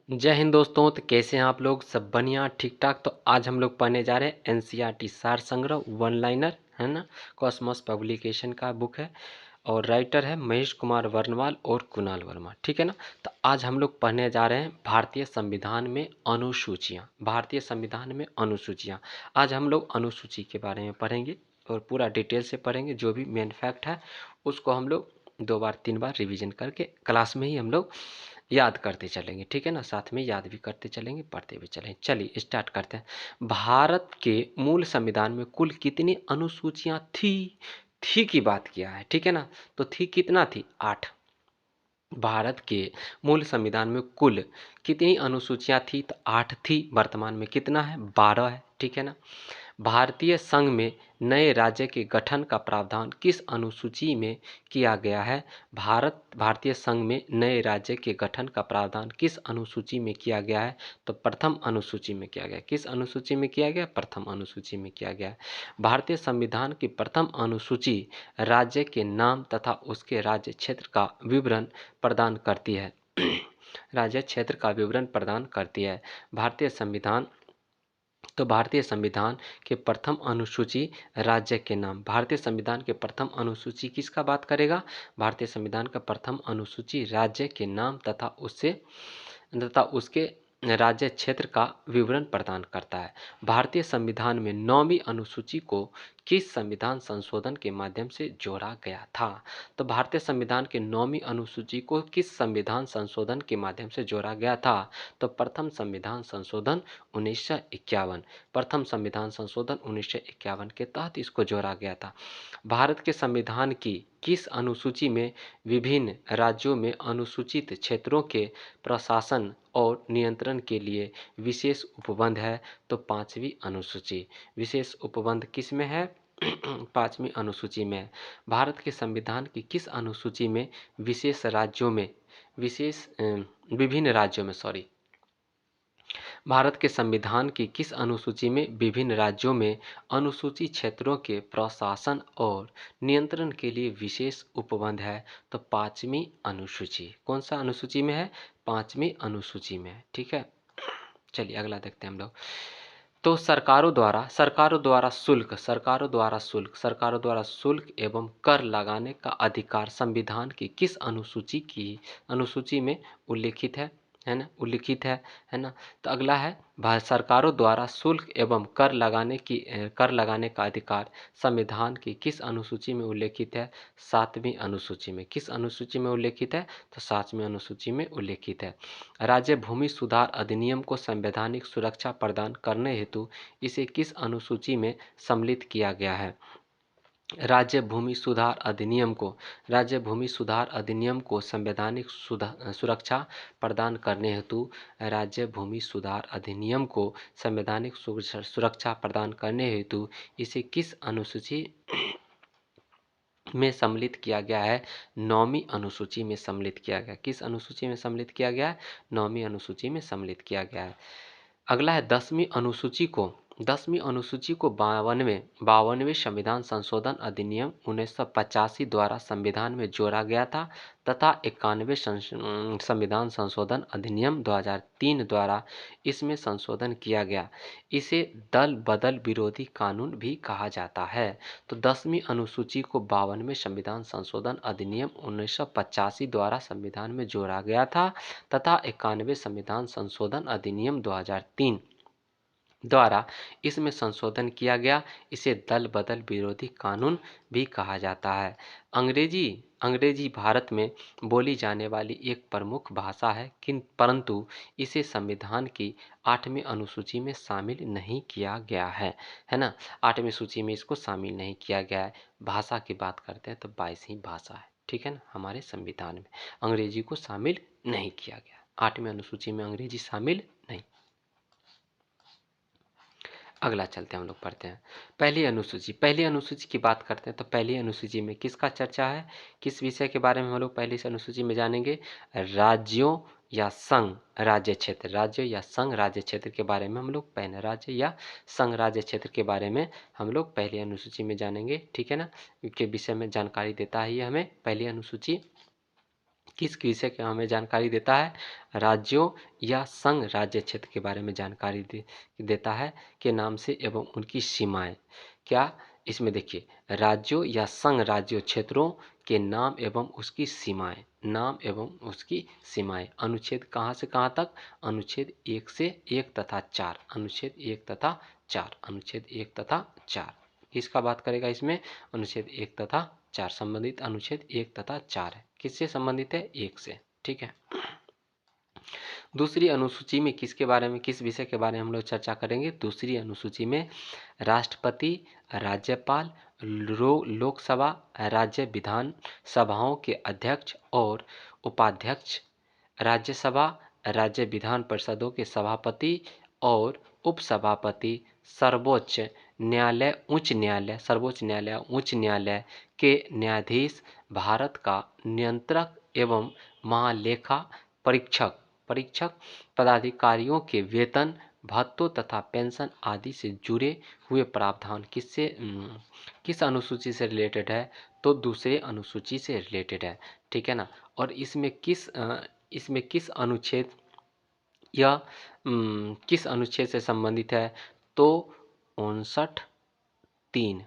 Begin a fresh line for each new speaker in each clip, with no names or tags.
जय हिंद दोस्तों। तो कैसे हैं आप लोग? सब बढ़िया ठीक ठाक। तो आज हम लोग पढ़ने जा रहे हैं एनसीईआरटी सार संग्रह वन लाइनर, है ना। कॉस्मोस पब्लिकेशन का बुक है और राइटर है महेश कुमार वर्णवाल और कुणाल वर्मा, ठीक है ना। तो आज हम लोग पढ़ने जा रहे हैं भारतीय संविधान में अनुसूचियाँ। भारतीय संविधान में अनुसूचियाँ। आज हम लोग अनुसूची के बारे में पढ़ेंगे और पूरा डिटेल से पढ़ेंगे। जो भी मेन फैक्ट है उसको हम लोग 2 बार 3 बार रिवीजन करके क्लास में ही हम लोग याद करते चलेंगे, ठीक है ना। साथ में याद भी करते चलेंगे, पढ़ते भी चलेंगे। चलिए स्टार्ट करते हैं। भारत के मूल संविधान में कुल कितनी अनुसूचियां थी की बात किया है, ठीक है ना। तो थी कितना थी? 8। भारत के मूल संविधान में कुल कितनी अनुसूचियां थी? तो 8 थी। वर्तमान में कितना है? 12 है, ठीक है ना। भारतीय संघ में नए राज्य के गठन का प्रावधान किस अनुसूची में किया गया है? भारतीय संघ में नए राज्य के गठन का प्रावधान किस अनुसूची में किया गया है? तो प्रथम अनुसूची में किया गया। किस अनुसूची में किया गया? प्रथम अनुसूची में किया गया है। भारतीय संविधान की प्रथम अनुसूची राज्य के नाम तथा उसके राज्य क्षेत्र का विवरण प्रदान करती है। राज्य क्षेत्र का विवरण प्रदान करती है भारतीय संविधान। तो भारतीय संविधान के प्रथम अनुसूची राज्य के नाम। भारतीय संविधान के प्रथम अनुसूची किसका बात करेगा? भारतीय संविधान का प्रथम अनुसूची राज्य के नाम तथा उसके राज्य क्षेत्र का विवरण प्रदान करता है। भारतीय संविधान में 9वीं अनुसूची को किस संविधान संशोधन के माध्यम से जोड़ा गया था? तो भारतीय संविधान के 9वीं अनुसूची को किस संविधान संशोधन के माध्यम से जोड़ा गया था? तो प्रथम संविधान संशोधन 1951। प्रथम संविधान संशोधन 1951 के तहत इसको जोड़ा गया था। भारत के संविधान की किस अनुसूची में विभिन्न राज्यों में अनुसूचित क्षेत्रों के प्रशासन और नियंत्रण के लिए विशेष उपबंध है? तो 5वीं अनुसूची। विशेष उपबंध किस में है? 5वीं अनुसूची में है। भारत के संविधान की किस अनुसूची में विभिन्न राज्यों में भारत के संविधान की किस अनुसूची में विभिन्न राज्यों में अनुसूचित क्षेत्रों के प्रशासन और नियंत्रण के लिए विशेष उपबंध है? तो 5वीं अनुसूची। कौन सा अनुसूची में है? 5वीं अनुसूची में है, ठीक है। चलिए अगला देखते हैं हम लोग। तो सरकारों द्वारा शुल्क एवं कर लगाने का अधिकार संविधान की किस अनुसूची में उल्लिखित है ना, है ना। तो अगला है सरकारों द्वारा शुल्क एवं कर लगाने का अधिकार संविधान की किस अनुसूची में उल्लेखित है? 7वीं अनुसूची में। किस अनुसूची में उल्लेखित है? तो 7वीं अनुसूची में उल्लेखित है। राज्य भूमि सुधार अधिनियम को संवैधानिक सुरक्षा प्रदान करने हेतु इसे किस अनुसूची में सम्मिलित किया गया है? राज्य भूमि सुधार अधिनियम को संवैधानिक सुरक्षा प्रदान करने हेतु राज्य भूमि सुधार अधिनियम को संवैधानिक सुरक्षा प्रदान करने हेतु इसे किस अनुसूची में सम्मिलित किया गया है? 9वीं अनुसूची में सम्मिलित किया गया। किस अनुसूची में सम्मिलित किया गया है? 9वीं अनुसूची में सम्मिलित किया गया है। अगला है 10वीं अनुसूची को 52वें संविधान संशोधन अधिनियम 1985 द्वारा संविधान में जोड़ा गया था तथा 91वें संविधान संशोधन अधिनियम 2003 द्वारा इसमें संशोधन किया गया। इसे दल बदल विरोधी कानून भी कहा जाता है। तो 10वीं अनुसूची को 52वें संविधान संशोधन अधिनियम 1985 द्वारा संविधान में जोड़ा गया था तथा 91वें संविधान संशोधन अधिनियम 2003 द्वारा इसमें संशोधन किया गया। इसे दल बदल विरोधी कानून भी कहा जाता है। अंग्रेजी भारत में बोली जाने वाली एक प्रमुख भाषा है, परंतु इसे संविधान की 8वीं अनुसूची में शामिल नहीं किया गया है ना। 8वीं सूची में इसको शामिल नहीं किया गया है। भाषा की बात करते हैं तो 22वीं भाषा है, ठीक है ना। हमारे संविधान में अंग्रेजी को शामिल नहीं किया गया। 8वीं अनुसूची में अंग्रेजी शामिल नहीं। अगला चलते हैं, हम लोग पढ़ते हैं पहली अनुसूची की बात करते हैं। तो पहली अनुसूची में किसका चर्चा है? किस विषय के बारे में हम लोग पहली अनुसूची में जानेंगे? राज्यों या संघ राज्य क्षेत्र के बारे में हम लोग पहले राज्य या संघ राज्य क्षेत्र के बारे में हम लोग पहली अनुसूची में जानेंगे, ठीक है ना। के विषय में जानकारी देता है ये हमें पहली अनुसूची। किस विषय के हमें जानकारी देता है? राज्यों या संघ राज्य क्षेत्र के बारे में जानकारी देता है के नाम से एवं उनकी सीमाएं। क्या इसमें देखिए, राज्यों या संघ राज्यों क्षेत्रों के नाम एवं उसकी सीमाएं, नाम एवं उसकी सीमाएं। अनुच्छेद कहाँ से कहाँ तक? अनुच्छेद 1 से 1 तथा 4, अनुच्छेद 1 तथा 4, अनुच्छेद 1 तथा 4 किसका बात करेगा इसमें? अनुच्छेद 1 तथा 4 संबंधित अनुच्छेद 1 तथा 4 है। किससे संबंधित है? 1 से। ठीक है। दूसरी अनुसूची में किसके बारे में, किस विषय के बारे में हम लोग चर्चा करेंगे? दूसरी अनुसूची में राष्ट्रपति, राज्यपाल, लोकसभा, राज्य विधान सभाओं के अध्यक्ष और उपाध्यक्ष, राज्यसभा, राज्य विधान परिषदों के सभापति और उपसभापति, सर्वोच्च न्यायालय, उच्च न्यायालय, सर्वोच्च न्यायालय, उच्च न्यायालय के न्यायाधीश, भारत का नियंत्रक एवं महालेखा परीक्षक पदाधिकारियों के वेतन, भत्तों तथा पेंशन आदि से जुड़े हुए प्रावधान किस अनुसूची से रिलेटेड है? तो दूसरे अनुसूची से रिलेटेड है। ठीक है ना। और इसमें किस अनुच्छेद या किस अनुच्छेद से संबंधित है? तो 59(3),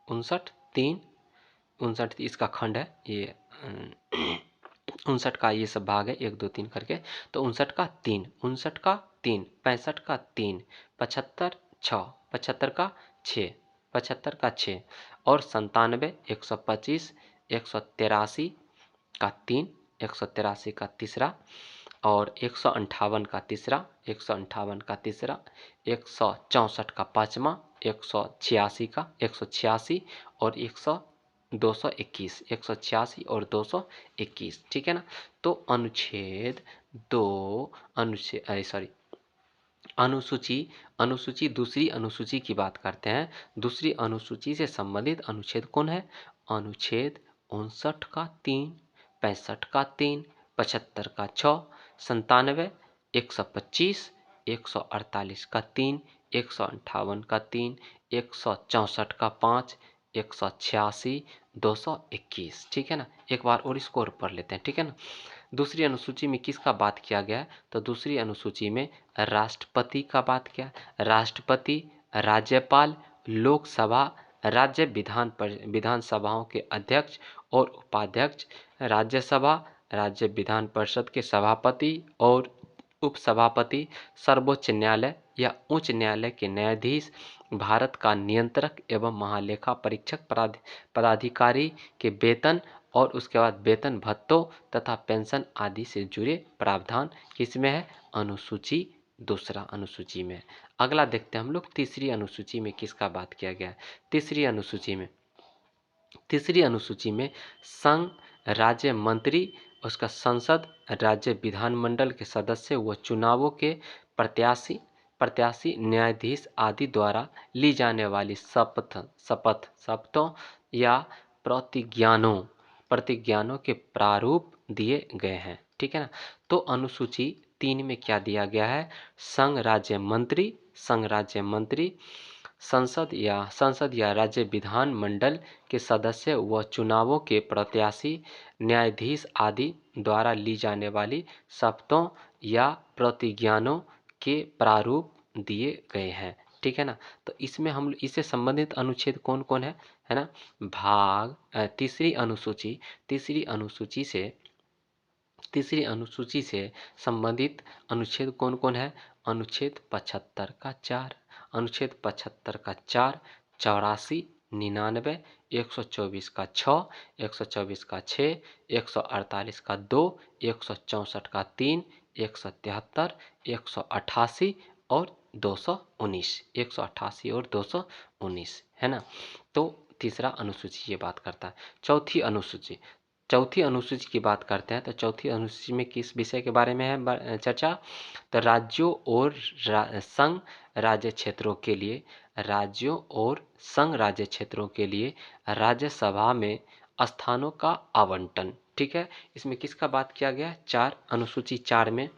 59(3) इसका खंड है ये। 59 का ये सब भाग है, 1 2 3 करके। तो 59 का 3, 65 का 3, 75 6, 75 का 6 और 97, 125, 183 का 3, 183 का तीसरा और 158 का तीसरा, 158 का तीसरा, 164 का पाँचवा, 186 और 221, 186 और 221। ठीक है ना। तो अनुसूची दूसरी अनुसूची की बात करते हैं। दूसरी अनुसूची से संबंधित अनुच्छेद कौन है? अनुच्छेद 59 का 3, 65 का 3, 75 का 6, 97, 125, 148 का 3, 158 का 3, 164 का 5, 186, 221। ठीक है ना। एक बार और इसको और पढ़ लेते हैं। ठीक है ना। दूसरी अनुसूची में किसका बात किया गया है? तो दूसरी अनुसूची में राष्ट्रपति का बात किया। राष्ट्रपति, राज्यपाल, लोकसभा, राज्य विधान सभाओं के अध्यक्ष और उपाध्यक्ष, राज्यसभा, राज्य विधान परिषद के सभापति और उपसभापति, सर्वोच्च न्यायालय या उच्च न्यायालय के न्यायाधीश, भारत का नियंत्रक एवं महालेखा परीक्षक पदाधिकारी के वेतन और उसके बाद वेतन भत्तों तथा पेंशन आदि से जुड़े प्रावधान किसमें है? अनुसूची दूसरा अनुसूची में। अगला देखते हैं हम लोग तीसरी अनुसूची में किसका बात किया गया है। तीसरी अनुसूची में संघ राज्य मंत्री, उसका संसद, राज्य विधानमंडल के सदस्य व चुनावों के प्रत्याशी न्यायाधीश आदि द्वारा ली जाने वाली शपथों या प्रतिज्ञानों के प्रारूप दिए गए हैं। ठीक है ना। तो अनुसूची 3 में क्या दिया गया है? संघ राज्य मंत्री, संसद या राज्य विधान मंडल के सदस्य व चुनावों के प्रत्याशी न्यायाधीश आदि द्वारा ली जाने वाली शपथों या प्रतिज्ञानों के प्रारूप दिए गए हैं। ठीक है ना। तो इसमें हम इससे संबंधित अनुच्छेद कौन कौन है ना? तीसरी अनुसूची से संबंधित अनुच्छेद कौन कौन है? अनुच्छेद 75 का 4, अनुच्छेद 75 का 4, 84, 99, 124 का 6, 124 का 6, 148 का 2, 164 का 3, 173, 188 और 219, 188 और 219 है ना। तो तीसरा अनुसूची ये बात करता है। चौथी अनुसूची की बात करते हैं। तो चौथी अनुसूची में किस विषय के बारे में है चर्चा? तो राज्यों और संघ राज्य क्षेत्रों के लिए राज्यसभा में स्थानों का आवंटन। ठीक है। इसमें किसका बात किया गया है? अनुसूची 4 में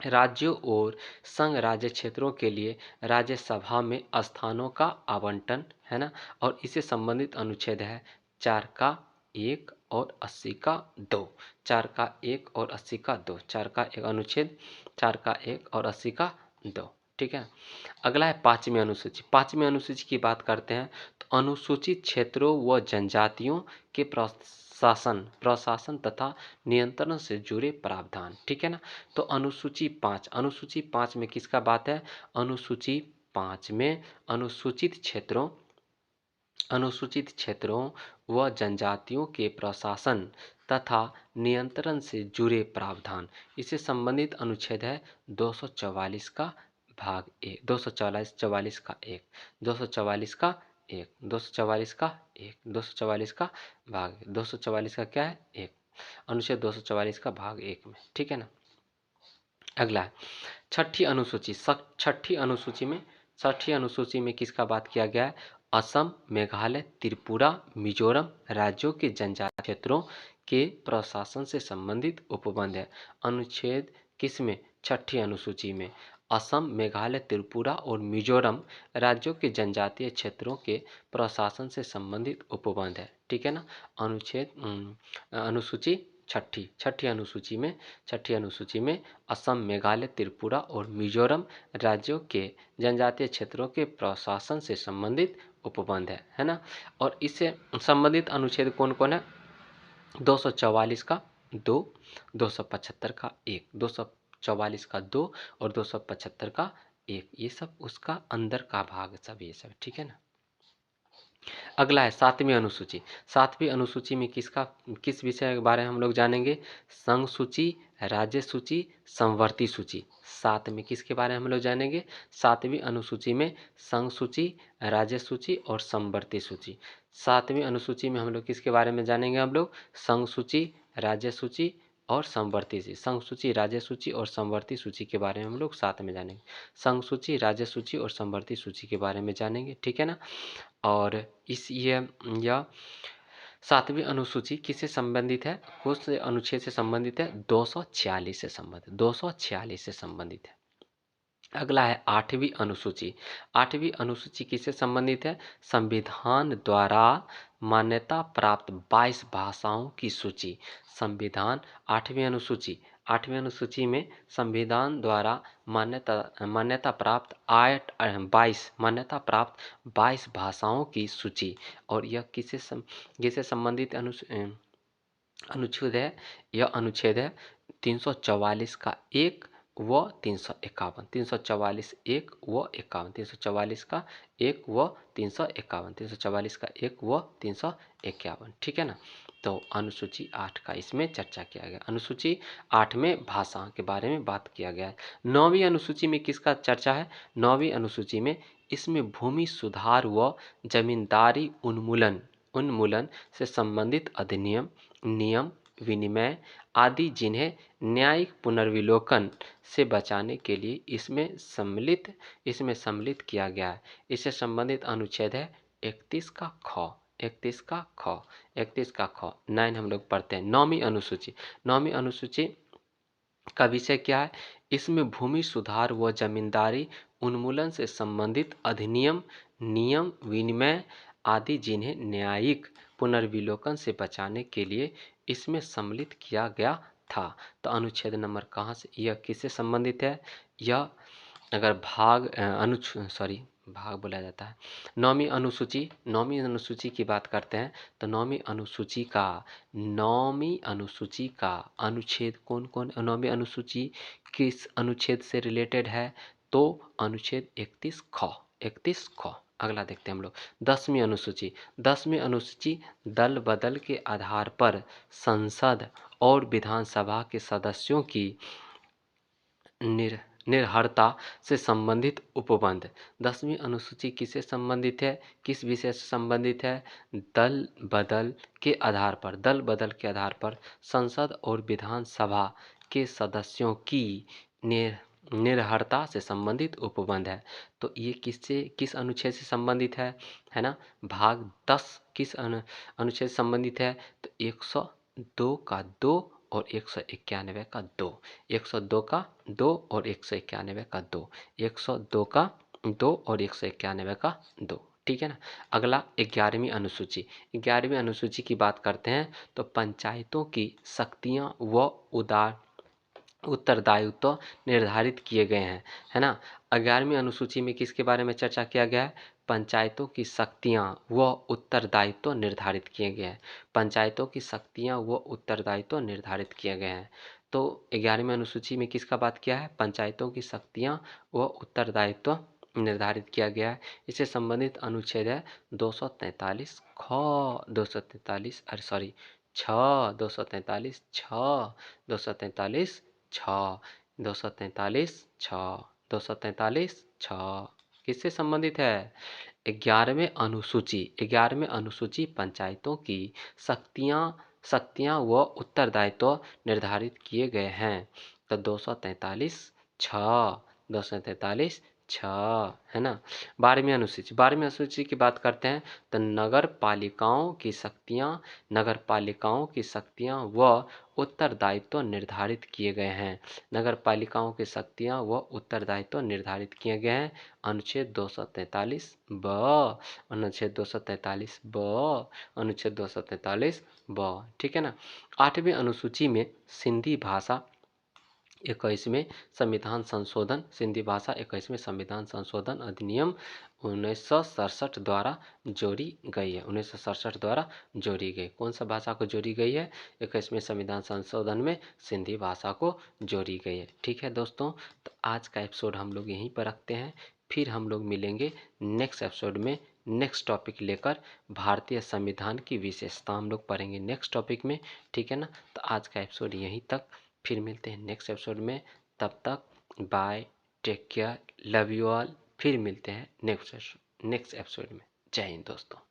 राज्यों और संघ राज्य क्षेत्रों के लिए राज्यसभा में स्थानों का आवंटन है ना। और इससे संबंधित अनुच्छेद है 4 का एक और 80 का 2, 4 का 1 और 80 का 2, 4 का 1 अनुच्छेद 4 का 1 और 80 का 2। ठीक है। अगला है पाँचवीं अनुसूची। पाँचवीं अनुसूची की बात करते हैं तो अनुसूचित क्षेत्रों व जनजातियों के प्रशासन तथा नियंत्रण से जुड़े प्रावधान। ठीक है ना। तो अनुसूची 5 में किसका बात है? अनुसूची 5 में अनुसूचित क्षेत्रों व जनजातियों के प्रशासन तथा नियंत्रण से जुड़े प्रावधान, इससे संबंधित अनुच्छेद है 244 का भाग 1, 244 का 1, 244 का 1, 244 का 1, 244 का भाग 244 का क्या है? 1, अनुच्छेद 244 का भाग 1 में। ठीक है ना। अगला है छठी अनुसूची। छठी अनुसूची में किसका बात किया गया है? असम, मेघालय, त्रिपुरा, मिजोरम राज्यों के जनजातीय क्षेत्रों के प्रशासन से संबंधित उपबंध है। अनुच्छेद किसमें? छठी अनुसूची में असम, मेघालय, त्रिपुरा और मिजोरम राज्यों के जनजातीय क्षेत्रों के प्रशासन से संबंधित उपबंध है। ठीक है ना। अनुसूची छठी अनुसूची में असम, मेघालय, त्रिपुरा और मिजोरम राज्यों के जनजातीय क्षेत्रों के प्रशासन से संबंधित उपबंध है ना। और इससे संबंधित अनुच्छेद कौन कौन है? 244 का 2, 275 का 1, 244 का 2 और 275 का 1, ये सब उसका अंदर का भाग सब ये सब। ठीक है ना। अगला है सातवीं अनुसूची। सातवीं अनुसूची में किस विषय के बारे में हम लोग जानेंगे? संघ सूची, राज्य सूची, संवर्ती सूची। सात में किसके बारे में हम लोग जानेंगे? सातवीं अनुसूची में संघ सूची, राज्य सूची और संवर्ती सूची। सातवीं अनुसूची में हम लोग किसके बारे में जानेंगे? हम लोग संघ सूची, राज्य सूची और संवर्ती सूची। संघ सूची, राज्य सूची और संवर्ती सूची के बारे में हम लोग साथ में जानेंगे। संघ सूची, राज्य सूची और संवर्ती सूची के बारे में जानेंगे। ठीक है ना। और यह सातवीं अनुसूची किससे संबंधित है? उस अनुच्छेद से संबंधित है 246 से संबंधित, 246 से संबंधित है। अगला है आठवीं अनुसूची। आठवीं अनुसूची किससे संबंधित है? संविधान द्वारा मान्यता प्राप्त 22 भाषाओं की सूची। संविधान आठवीं अनुसूची में संविधान द्वारा मान्यता प्राप्त 22 भाषाओं की सूची। और यह किससे संबंधित अनुच्छेद है? यह अनुच्छेद है 344 का 1 व 351, 344 1 व 51, 344 का 1 व 351, 344 का 1 व 351। ठीक है ना। तो अनुसूची 8 का इसमें चर्चा किया गया। अनुसूची 8 में भाषा के बारे में बात किया गया है। 9वीं अनुसूची में किसका चर्चा है? 9वीं अनुसूची में इसमें भूमि सुधार व जमींदारी उन्मूलन से संबंधित अधिनियम, नियम, विनिमय आदि जिन्हें न्यायिक पुनर्विलोकन से बचाने के लिए इसमें सम्मिलित किया गया है। इससे संबंधित अनुच्छेद है 31 का ख, 31 का ख, 31 का ख। 9 हम लोग पढ़ते हैं। 9वीं अनुसूची का विषय क्या है? इसमें भूमि सुधार व जमींदारी उन्मूलन से संबंधित अधिनियम, नियम, विनिमय आदि जिन्हें न्यायिक पुनर्विलोकन से बचाने के लिए इसमें सम्मिलित किया गया था। तो अनुच्छेद नंबर कहाँ से, यह किससे संबंधित है? यह अगर भाग बोला जाता है। 9वीं अनुसूची की बात करते हैं तो 9वीं अनुसूची का अनुच्छेद कौन कौन? 9वीं अनुसूची किस अनुच्छेद से रिलेटेड है? तो अनुच्छेद 31 ख। अगला देखते हैं हम लोग 10वीं अनुसूची दल बदल के आधार पर संसद और विधानसभा के सदस्यों की निर्हरता से संबंधित उपबंध। 10वीं अनुसूची किससे संबंधित है? किस विषय से संबंधित है? दल बदल के आधार पर संसद और विधानसभा के सदस्यों की निर्हरता से संबंधित उपबंध है। तो ये किस अनुच्छेद से संबंधित है ना? भाग 10 किस अनुच्छेद से संबंधित है? तो 102 का 2 और 191 का 2, 102 का 2 और 191 का 2, 102 का 2 और 191 का 2। ठीक है ना। अगला 11वीं अनुसूची। 11वीं अनुसूची की बात करते हैं तो पंचायतों की शक्तियाँ व उत्तरदायित्व निर्धारित किए गए हैं, है ना। 11वीं अनुसूची में किसके बारे में चर्चा किया गया है? पंचायतों की शक्तियाँ व उत्तरदायित्व निर्धारित किए गए हैं। पंचायतों की शक्तियाँ व उत्तरदायित्व निर्धारित किए गए हैं। तो 11वीं अनुसूची में किसका बात किया है? पंचायतों की शक्तियाँ व उत्तरदायित्व निर्धारित किया गया है। इससे संबंधित अनुच्छेद है 243 ख, 243 अरे सॉरी छ, 243 छ, 243 छ, 243 छ, 243 छ किससे संबंधित है? 11वें अनुसूची पंचायतों की शक्तियाँ शक्तियाँ व उत्तरदायित्व निर्धारित किए गए हैं। तो 243 छ, 243 छ, है ना। 12वीं अनुसूची की बात करते हैं तो नगर पालिकाओं की शक्तियाँ व उत्तरदायित्व निर्धारित किए गए हैं। नगर पालिकाओं की शक्तियाँ व उत्तरदायित्व निर्धारित किए गए हैं। अनुच्छेद 243 ब, अनुच्छेद 243 ब, अनुच्छेद 243 ब, ठीक है ना। 8वीं अनुसूची में सिंधी भाषा 21वें संविधान संशोधन, सिंधी भाषा 21वें संविधान संशोधन अधिनियम 1967 द्वारा जोड़ी गई है। 1967 द्वारा जोड़ी गई। कौन सा भाषा को जोड़ी गई है? 21वें संविधान संशोधन में सिंधी भाषा को जोड़ी गई है। ठीक है दोस्तों, तो आज का एपिसोड हम लोग यहीं पर रखते हैं। फिर हम लोग मिलेंगे नेक्स्ट एपिसोड में नेक्स्ट टॉपिक लेकर। भारतीय संविधान की विशेषता हम लोग पढ़ेंगे नेक्स्ट टॉपिक में, ठीक है ना। तो आज का एपिसोड यहीं तक, फिर मिलते हैं नेक्स्ट एपिसोड में। तब तक bye, take care, love you all. फिर मिलते हैं नेक्स्ट एपिसोड में। जय हिंद दोस्तों।